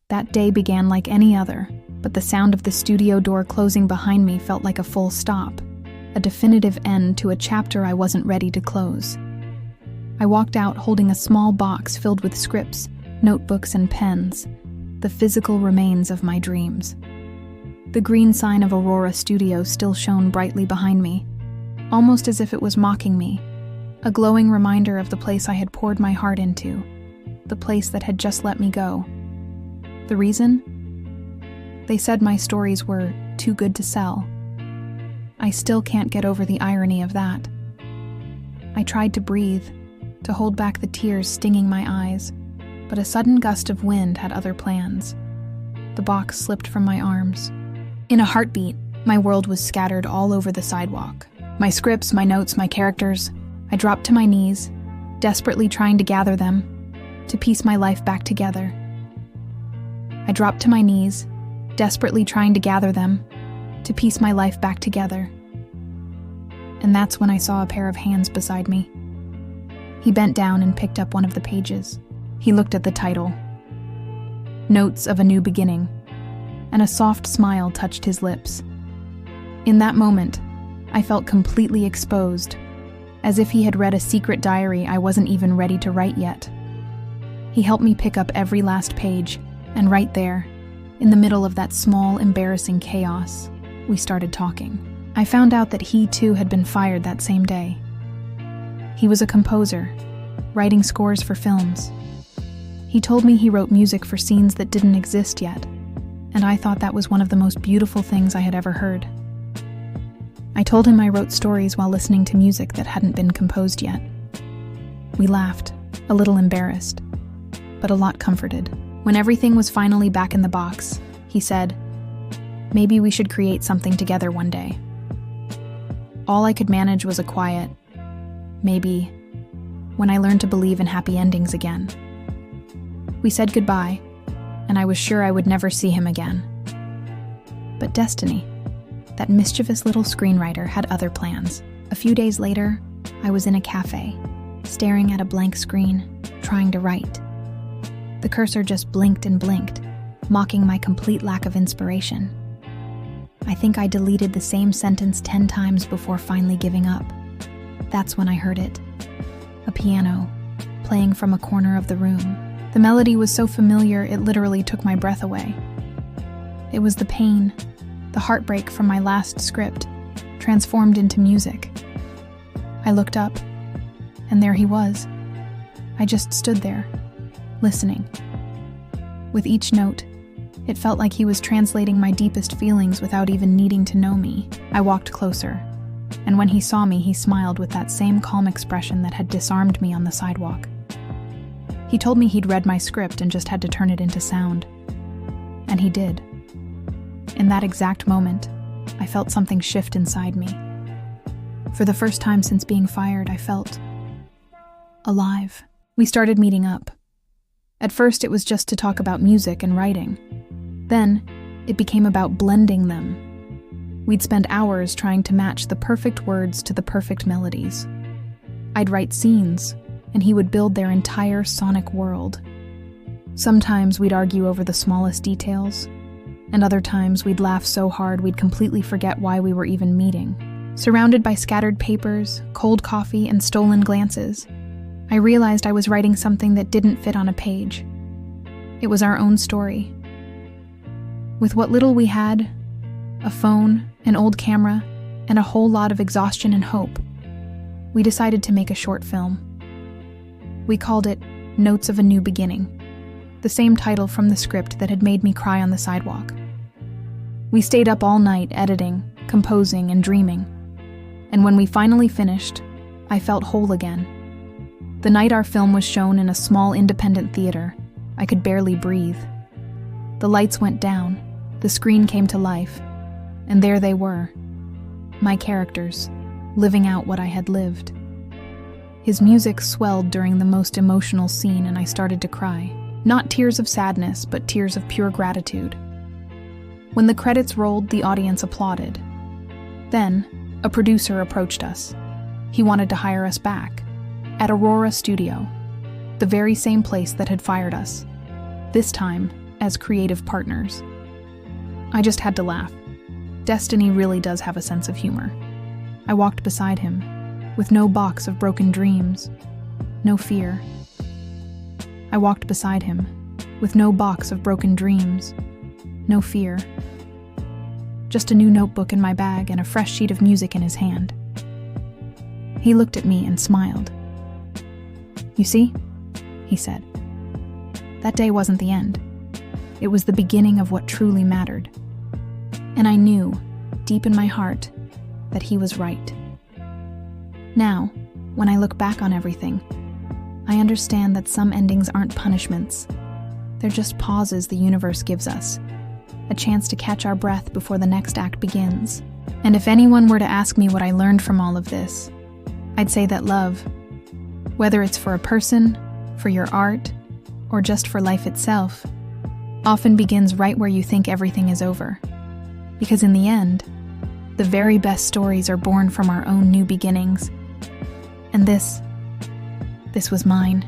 That day began like any other, but the sound of the studio door closing behind me felt like a full stop, a definitive end to a chapter I wasn't ready to close. I walked out holding a small box filled with scripts, notebooks, and pens, the physical remains of my dreams. The green sign of Aurora Studios still shone brightly behind me, almost as if it was mocking me, a glowing reminder of the place I had poured my heart into, the place that had just let me go. The reason? They said my stories were too good to sell. I still can't get over the irony of that. I tried to breathe, to hold back the tears stinging my eyes, but a sudden gust of wind had other plans. The box slipped from my arms. In a heartbeat, my world was scattered all over the sidewalk. My scripts, my notes, my characters. I dropped to my knees, desperately trying to gather them, to piece my life back together. I dropped to my knees, desperately trying to gather them, to piece my life back together. And that's when I saw a pair of hands beside me. He bent down and picked up one of the pages. He looked at the title, Notes of a New Beginning, and a soft smile touched his lips. In that moment, I felt completely exposed, as if he had read a secret diary I wasn't even ready to write yet. He helped me pick up every last page, and right there, in the middle of that small, embarrassing chaos, we started talking. I found out that he too had been fired that same day. He was a composer, writing scores for films. He told me he wrote music for scenes that didn't exist yet, and I thought that was one of the most beautiful things I had ever heard. I told him I wrote stories while listening to music that hadn't been composed yet. We laughed, a little embarrassed, but a lot comforted. When everything was finally back in the box, he said, "Maybe we should create something together one day." All I could manage was a quiet, maybe, when I learned to believe in happy endings again. We said goodbye, and I was sure I would never see him again. But destiny, that mischievous little screenwriter, had other plans. A few days later, I was in a cafe, staring at a blank screen, trying to write. The cursor just blinked and blinked, mocking my complete lack of inspiration. I think I deleted the same sentence 10 times before finally giving up. That's when I heard it. A piano, playing from a corner of the room. The melody was so familiar it literally took my breath away. It was the pain, the heartbreak from my last script, transformed into music. I looked up, and there he was. I just stood there, listening. With each note, it felt like he was translating my deepest feelings without even needing to know me. I walked closer, and when he saw me, he smiled with that same calm expression that had disarmed me on the sidewalk. He told me he'd read my script and just had to turn it into sound. And he did. In that exact moment, I felt something shift inside me. For the first time since being fired, I felt alive. We started meeting up. At first, it was just to talk about music and writing. Then, it became about blending them. We'd spend hours trying to match the perfect words to the perfect melodies. I'd write scenes, and he would build their entire sonic world. Sometimes we'd argue over the smallest details, and other times we'd laugh so hard we'd completely forget why we were even meeting. Surrounded by scattered papers, cold coffee, and stolen glances, I realized I was writing something that didn't fit on a page. It was our own story. With what little we had, a phone, an old camera, and a whole lot of exhaustion and hope, we decided to make a short film. We called it Notes of a New Beginning, the same title from the script that had made me cry on the sidewalk. We stayed up all night editing, composing, and dreaming. And when we finally finished, I felt whole again. The night our film was shown in a small independent theater, I could barely breathe. The lights went down, the screen came to life, and there they were, my characters, living out what I had lived. His music swelled during the most emotional scene, and I started to cry. Not tears of sadness, but tears of pure gratitude. When the credits rolled, the audience applauded. Then, a producer approached us. He wanted to hire us back, at Aurora Studio, the very same place that had fired us. This time, as creative partners. I just had to laugh. Destiny really does have a sense of humor. I walked beside him, with no box of broken dreams, no fear. I walked beside him, with no box of broken dreams, no fear. Just a new notebook in my bag and a fresh sheet of music in his hand. He looked at me and smiled. "You see," he said, "that day wasn't the end. It was the beginning of what truly mattered." And I knew, deep in my heart, that he was right. Now, when I look back on everything, I understand that some endings aren't punishments. They're just pauses the universe gives us, a chance to catch our breath before the next act begins. And if anyone were to ask me what I learned from all of this, I'd say that love, whether it's for a person, for your art, or just for life itself, often begins right where you think everything is over. Because in the end, the very best stories are born from our own new beginnings. And this was mine.